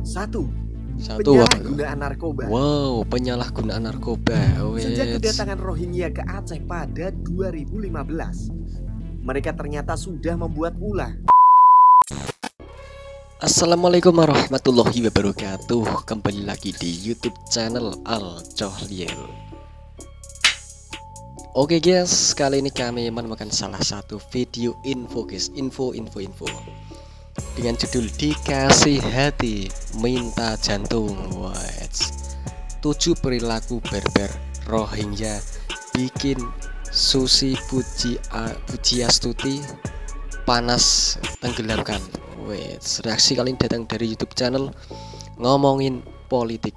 Satu, Satu apa? penyalahgunaan narkoba. Wow, penyalahgunaan narkoba. Sejak Wits. kedatangan Rohingya ke Aceh pada 2015, mereka ternyata sudah membuat ulah. Assalamualaikum warahmatullahi wabarakatuh. Kembali lagi di YouTube channel Al Cohliel. Oke guys, kali ini kami menemukan salah satu video info guys, info dengan judul Dikasih Hati Minta Jantung. Wits. 7 perilaku berber Rohingya bikin Susi Pujiastuti panas tenggelamkan. Wits. Reaksi kali ini datang dari YouTube channel Ngomongin Politik.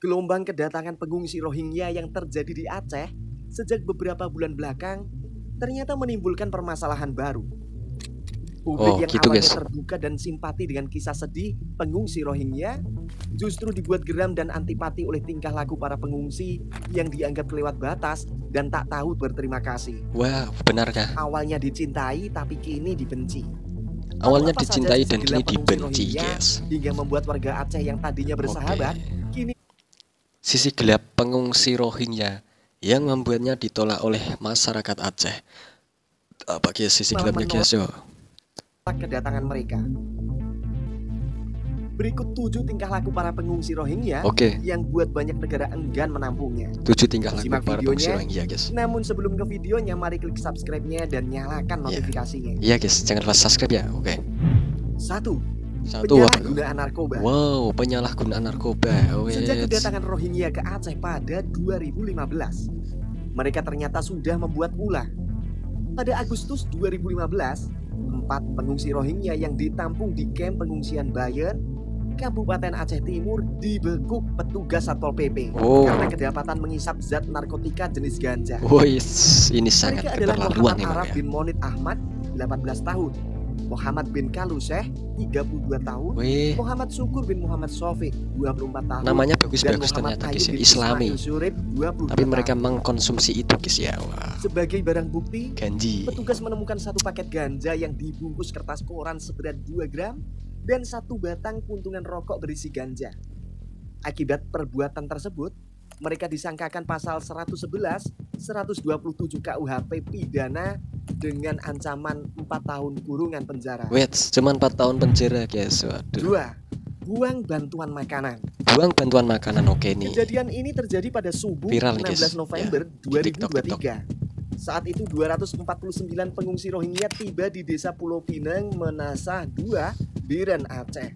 Gelombang kedatangan pengungsi Rohingya yang terjadi di Aceh sejak beberapa bulan belakang ternyata menimbulkan permasalahan baru. Publik yang gitu, awalnya guys. terbuka dan simpati dengan kisah sedih pengungsi Rohingya justru dibuat geram dan antipati oleh tingkah laku para pengungsi yang dianggap kelewat batas dan tak tahu berterima kasih. Wah, benarkah? Awalnya dicintai tapi kini dibenci. Awalnya Apa saja dicintai sisi dan gelap kini pengungsi dibenci, Rohingya guys. hingga membuat warga Aceh yang tadinya bersahabat kini Sisi gelap pengungsi Rohingya yang membuatnya ditolak oleh masyarakat Aceh. Apa guys sisi gelapnya guys yo? kedatangan mereka. Berikut 7 tingkah laku para pengungsi Rohingya Oke, yang buat banyak negara enggan menampungnya. 7 tingkah laku Simak para pengungsi videonya. Rohingya guys. Namun sebelum ke videonya, mari klik subscribe-nya dan nyalakan notifikasinya. Iya guys, jangan lupa subscribe ya. Oke. 1. Satu apa? Penyalahgunaan narkoba. Wow, penyalahgunaan narkoba. Sejak Wits. kedatangan Rohingya ke Aceh pada 2015, mereka ternyata sudah membuat ulah. Pada Agustus 2015, 4 pengungsi Rohingya yang ditampung di kamp pengungsian Bayen, Kabupaten Aceh Timur dibekuk petugas Satpol PP Oh. karena kedapatan mengisap zat narkotika jenis ganja. Wis, ini sangat Mereka adalah keterlaluan Muhammad emang Arab ya. bin Monid Ahmad, 18 tahun, Muhammad bin Kaluseh, 32 tahun, Wih, Muhammad Syukur bin Muhammad Sofiq, 24 tahun, namanya dan bagus-bagus Muhammad ternyata guys Ayyub ya, bin Islami. Ismail Surip, 22 Tapi mereka tahun. mengkonsumsi itu guys ya. Wah, Sebagai barang bukti, ganji. petugas menemukan 1 paket ganja yang dibungkus kertas koran seberat 2 gram dan 1 batang puntungan rokok berisi ganja. Akibat perbuatan tersebut, mereka disangkakan pasal 111, 127 KUHP pidana dengan ancaman 4 tahun kurungan penjara. Wits, cuman 4 tahun penjara guys. Waduh. 2. Buang bantuan makanan. Buang bantuan makanan. Oke nih. Kejadian ini terjadi pada subuh Viral nih, 16 guys. November Ya, di TikTok. 2023. Saat itu 249 pengungsi Rohingya tiba di desa Pulau Pinang, Menasah 2, Biren, Aceh.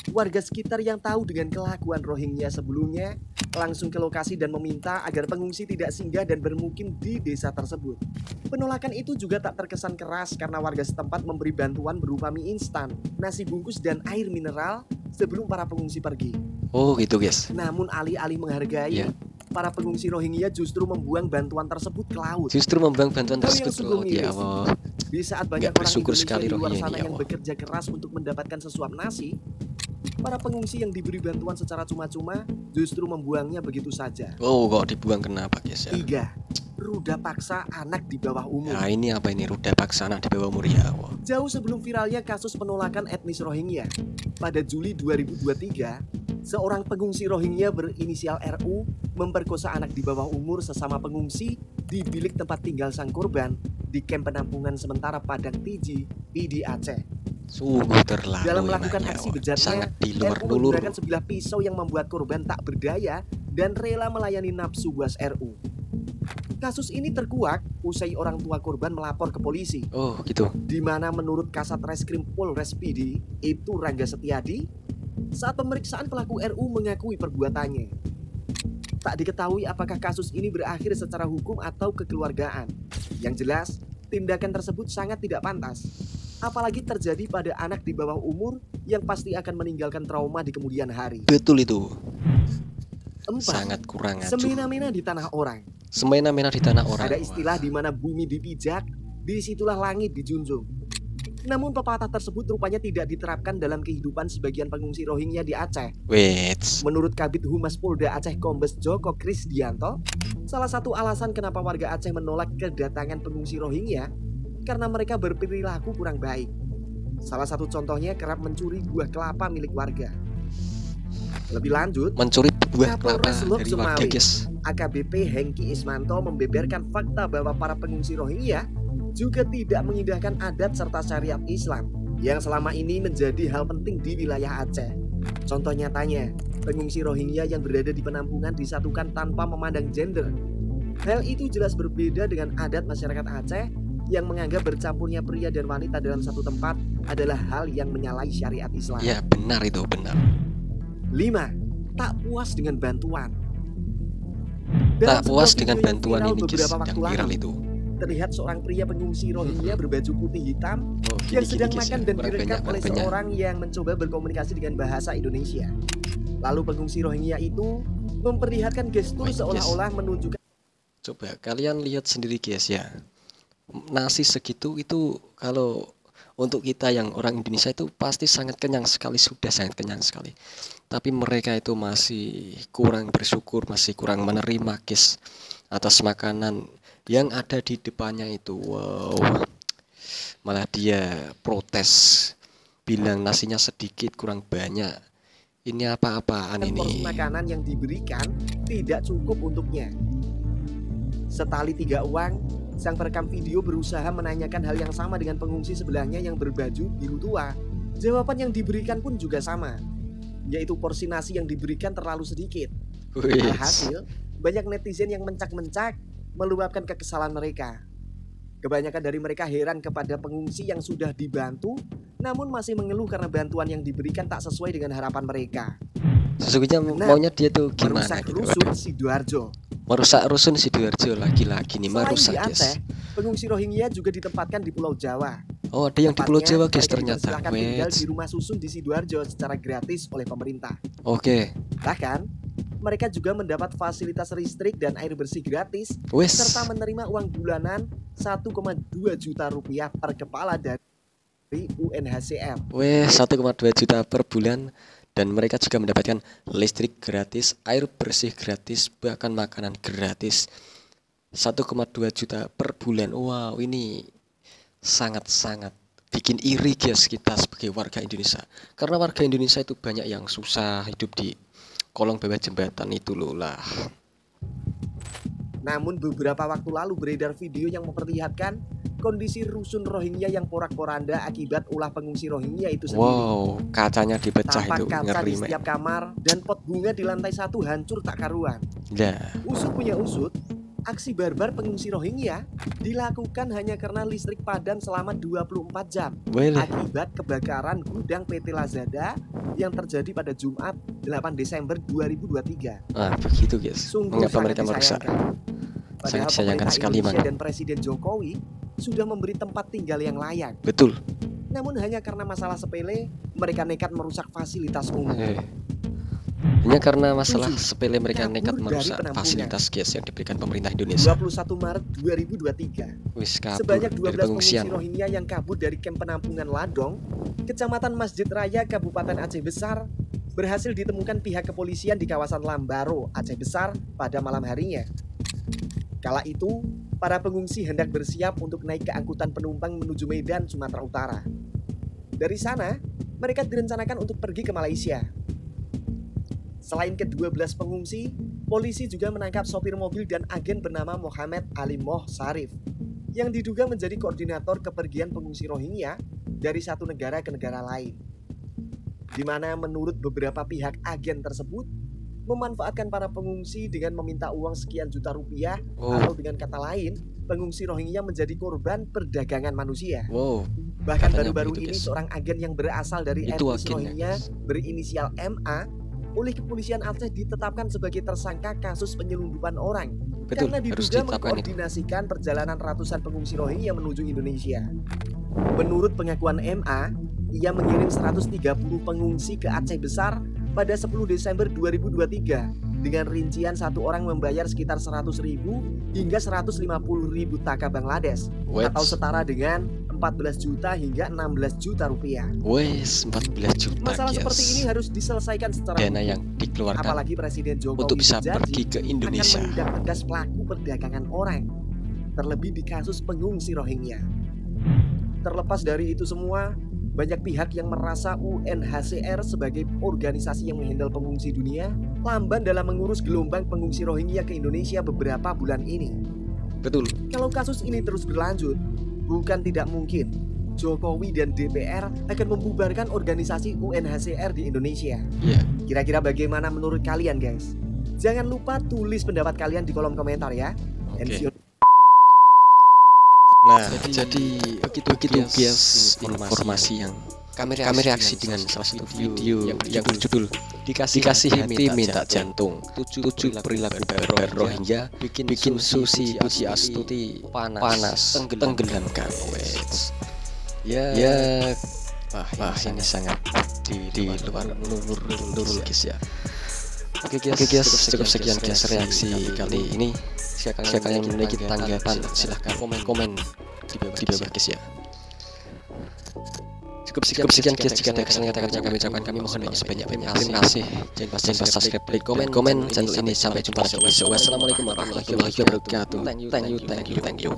Warga sekitar yang tahu dengan kelakuan Rohingya sebelumnya langsung ke lokasi dan meminta agar pengungsi tidak singgah dan bermukim di desa tersebut. Penolakan itu juga tak terkesan keras karena warga setempat memberi bantuan berupa mie instan, nasi bungkus dan air mineral sebelum para pengungsi pergi. Oh gitu guys. Namun alih-alih menghargai, Iya. para pengungsi Rohingya justru membuang bantuan tersebut ke laut. Justru membuang bantuan Hal yang tersebut ke sungguh laut ya miris. Allah. Di saat banyak Nggak orang bersyukur Indonesia sekali di luar Rohingya sana ini, ya yang Allah. bekerja keras untuk mendapatkan sesuap nasi, para pengungsi yang diberi bantuan secara cuma-cuma justru membuangnya begitu saja. Oh kok dibuang kenapa guys ya? 3. Ruda paksa anak di bawah umur. Nah ini apa ini, ruda paksa anak di bawah umur ya Allah. Jauh sebelum viralnya kasus penolakan etnis Rohingya, pada Juli 2023, seorang pengungsi Rohingya berinisial RU memperkosa anak di bawah umur sesama pengungsi di bilik tempat tinggal sang korban di kamp penampungan sementara Padang Tiji, Pidi, Aceh. Sungguh terlalu Dalam melakukan emang ya aksi Allah. bejatnya, Sangat di luar RU nulur. menggunakan sebilah pisau yang membuat korban tak berdaya dan rela melayani nafsu buas RU. Kasus ini terkuak usai orang tua korban melapor ke polisi, Oh gitu. di mana menurut Kasat Reskrim Polres Pidi, Ibtu Rangga Setiadi, saat pemeriksaan pelaku RU mengakui perbuatannya. Tak diketahui apakah kasus ini berakhir secara hukum atau kekeluargaan. Yang jelas, tindakan tersebut sangat tidak pantas. Apalagi terjadi pada anak di bawah umur yang pasti akan meninggalkan trauma di kemudian hari. Betul itu. 4. Sangat kurang acuh. Semena-mena di tanah orang. Semena-mena di tanah orang. Ada istilah di mana bumi dipijak, disitulah langit dijunjung. Namun pepatah tersebut rupanya tidak diterapkan dalam kehidupan sebagian pengungsi Rohingya di Aceh. Wait. Menurut Kabid Humas Polda Aceh Kombes Joko Krisdianto, salah satu alasan kenapa warga Aceh menolak kedatangan pengungsi Rohingya karena mereka berperilaku kurang baik. Salah satu contohnya kerap mencuri buah kelapa milik warga. Lebih lanjut, Mencuri buah kelapa Kapolres Lok dari warga, Sumawi, guys. AKBP Hengki Ismanto membeberkan fakta bahwa para pengungsi Rohingya juga tidak mengindahkan adat serta syariat Islam yang selama ini menjadi hal penting di wilayah Aceh. Contoh nyatanya, pengungsi Rohingya yang berada di penampungan disatukan tanpa memandang gender. Hal itu jelas berbeda dengan adat masyarakat Aceh yang menganggap bercampurnya pria dan wanita dalam satu tempat adalah hal yang menyalahi syariat Islam. Ya benar itu, benar. 5. Tak puas dengan bantuan. Tak Dalam puas sebuah dengan video yang bantuan viral ini, guys, beberapa yang waktu viral lalu, itu. terlihat seorang pria pengungsi Rohingya berbaju putih hitam Oh, yang gini, sedang guys, makan ya. dan Kurang direkam banyak, oleh kurang banyak. seorang yang mencoba berkomunikasi dengan bahasa Indonesia. Lalu pengungsi Rohingya itu memperlihatkan gestur Wait, guys. seolah-olah menunjukkan Coba kalian lihat sendiri, guys, ya. Nasi segitu itu kalau untuk kita yang orang Indonesia itu pasti sangat kenyang sekali, sudah sangat kenyang sekali. Tapi mereka itu masih kurang bersyukur, masih kurang menerima, guys, atas makanan yang ada di depannya itu. Wow. Malah dia protes, bilang nasinya sedikit, kurang banyak. Ini apa-apaan porsi ini? makanan yang diberikan tidak cukup untuknya. Setali 3 uang, sang perekam video berusaha menanyakan hal yang sama dengan pengungsi sebelahnya yang berbaju biru tua. Jawaban yang diberikan pun juga sama, yaitu porsi nasi yang diberikan terlalu sedikit. Wih. Alhasil, banyak netizen yang mencak-mencak meluapkan kekesalan mereka. Kebanyakan dari mereka heran kepada pengungsi yang sudah dibantu, namun masih mengeluh karena bantuan yang diberikan tak sesuai dengan harapan mereka. Sesungguhnya Nah, maunya dia tuh gimana Merusak gitu. rusun Waduh. Sidoarjo. Merusak rusun Sidoarjo lagi-lagi nih, Selain merusak, di guys. Aceh, pengungsi Rohingya juga ditempatkan di Pulau Jawa. Oh, ada yang di Pulau Tepatnya, Jawa, guys, mereka ternyata. dipersilahkan tinggal Wait. di rumah susun di Sidoarjo secara gratis oleh pemerintah. Oke. Bahkan, mereka juga mendapat fasilitas listrik dan air bersih gratis, Wes. serta menerima uang bulanan 1,2 juta rupiah per kepala dari UNHCR. Wes, 1,2 juta per bulan. Dan mereka juga mendapatkan listrik gratis, air bersih gratis, bahkan makanan gratis. 1,2 juta per bulan. Wow, ini sangat-sangat bikin iri, guys, kita sebagai warga Indonesia. Karena warga Indonesia itu banyak yang susah hidup di kolong bawah jembatan itu loh lah. Namun beberapa waktu lalu beredar video yang memperlihatkan kondisi rusun Rohingya yang porak-poranda akibat ulah pengungsi Rohingya itu sendiri. Wow, kacanya dipecah Tampak itu, kaca ngeri, di men. setiap kamar dan pot bunga di lantai 1 hancur tak karuan. Nah, Usut punya usut, aksi barbar pengungsi Rohingya dilakukan hanya karena listrik padam selama 24 jam boleh. akibat kebakaran gudang PT Lazada yang terjadi pada Jumat 8 Desember 2023. Ah, begitu, guys. Sungguh Mengapa sangat mereka merusak? disayangkan. Padahal Sangat disayangkan pemerintah sekali, Indonesia Mang. dan Presiden Jokowi sudah memberi tempat tinggal yang layak. Betul. Namun hanya karena masalah sepele, mereka nekat merusak fasilitas umum. Hanya karena masalah 7. sepele mereka Kabur nekat dari merusak penampungan. fasilitas gas yang diberikan pemerintah Indonesia. 21 Maret 2023, Wis kabur sebanyak dari 12 pengungsi pengungsian. Rohingya yang kabur dari kamp penampungan Ladong, Kecamatan Masjid Raya, Kabupaten Aceh Besar, berhasil ditemukan pihak kepolisian di kawasan Lambaro, Aceh Besar pada malam harinya. Kala itu, para pengungsi hendak bersiap untuk naik ke angkutan penumpang menuju Medan, Sumatera Utara. Dari sana, mereka direncanakan untuk pergi ke Malaysia. Selain ke-12 pengungsi, polisi juga menangkap sopir mobil dan agen bernama Muhammad Ali Moh Sarif yang diduga menjadi koordinator kepergian pengungsi Rohingya dari satu negara ke negara lain. Di mana menurut beberapa pihak agen tersebut memanfaatkan para pengungsi dengan meminta uang sekian juta rupiah, atau dengan kata lain, pengungsi Rohingya menjadi korban perdagangan manusia. Wow, Bahkan katanya baru-baru begitu, ini guys. seorang agen yang berasal dari Itu etnis agennya, Rohingya guys. berinisial MA oleh kepolisian Aceh ditetapkan sebagai tersangka kasus penyelundupan orang Betul, karena harus diduga ditetapkan itu. mengkoordinasikan perjalanan ratusan pengungsi Rohingya menuju Indonesia. Menurut pengakuan MA, ia mengirim 130 pengungsi ke Aceh Besar pada 10 Desember 2023 dengan rincian satu orang membayar sekitar 100.000 hingga 150.000 taka Bangladesh Wait. atau setara dengan 14 juta hingga 16 juta rupiah. Wes 14 juta Masalah guys. seperti ini harus diselesaikan secara Dana hukum. yang dikeluarkan Apalagi Presiden Jokowi untuk bisa berjanji pergi ke Indonesia. akan menindak tegas pelaku perdagangan orang, terlebih di kasus pengungsi Rohingya. Terlepas dari itu semua, banyak pihak yang merasa UNHCR sebagai organisasi yang menghandle pengungsi dunia lamban dalam mengurus gelombang pengungsi Rohingya ke Indonesia beberapa bulan ini. Betul. Kalau kasus ini terus berlanjut, bukan tidak mungkin Jokowi dan DPR akan membubarkan organisasi UNHCR di Indonesia. Iya. Kira-kira bagaimana menurut kalian, guys? Jangan lupa tulis pendapat kalian di kolom komentar ya. Oke. Nah, jadi begitu guys informasi yang kami reaksi dengan salah satu video yang berjudul Dikasih Hati Minta Jantung 7 perilaku barbar Rohingya bikin Susi Puji Astuti panas tenggelamkan. Ya, wah ini sangat di luar nurul guys ya. Oke guys, cukup sekian guys reaksi kali ini. Jika kalian memiliki tanggapan, silahkan komen di bawah guys ya. Cukup sekian guys, jika ada kesalahan yang kami ucapkan, kami mohon maaf sebanyak-banyaknya. Terima kasih. Jangan lupa subscribe, like, komen channel ini. Sampai jumpa lagi. Wassalamualaikum warahmatullahi wabarakatuh. Thank you.